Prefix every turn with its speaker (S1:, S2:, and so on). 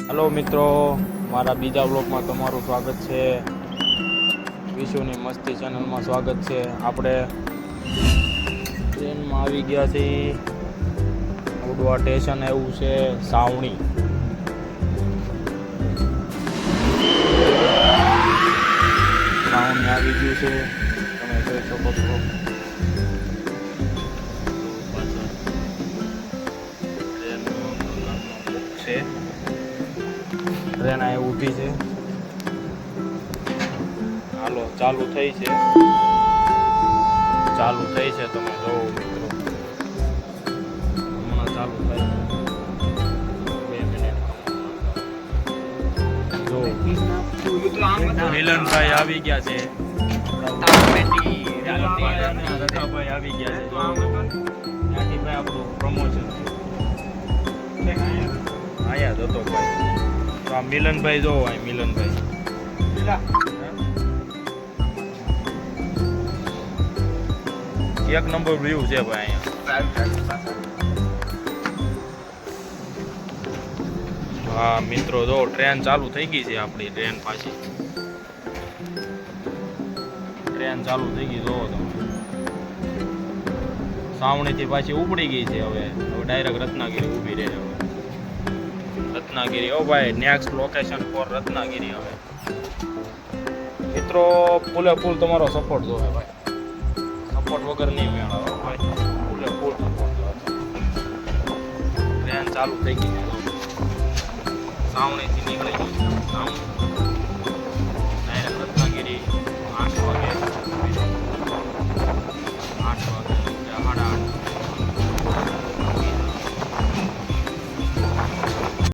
S1: Hello मित्रों, मारा बीजा ब्लॉग में तमारू स्वागत है। विशुनी मस्ती चैनल में स्वागत है। आपणे ट्रेन में आवी गया थी। उडवा स्टेशन आव्युं छे सावणी। सावणी आवी गयुं छे, तमे जोई शको छो। ट्रेन आ ऊभी है। हालो चालू थई छे, चालू थई छे। तमे जोવો मित्रों, हमણાં चालू थाय छे। 2 મિનિટ जो મિલનભાઈ આવી ગયા છે। રકાભાઈ આવી ગયા છે। જો ત્યાંથી ભાઈ આપણું પ્રમોશન આયા જતો ભાઈ। તો આ મિલનભાઈ જોવો, આ મિલનભાઈ એક નંબર વ્યૂ છે ભાઈ અહીંયા। હા મિત્રો, જો ટ્રેન ચાલુ થઈ ગઈ છે આપણી। ટ્રેન પાછી ટ્રેન ચાલુ થઈ ગઈ, જોવો તમે। સાવણીથી પાછી ઉપડી ગઈ છે। હવે ડાયરેક્ટ રત્નાગીરી ઊભી રહે। હવે રત્નાગીરી, ઓ ભાઈ નેક્સ્ટ લોકેશન ફોર રત્નાગીરી। હવે મિત્રો ફૂલે ફૂલ તમારો સપોર્ટ જોવે ભાઈ। સપોર્ટ વગર નહીં મેળવો ભાઈ, ફૂલે ફૂલ સપોર્ટ જોવે। ટ્રેન ચાલુ થઈ ગઈ છે, સાવણીથી નીકળી ગઈ છે સાવણી।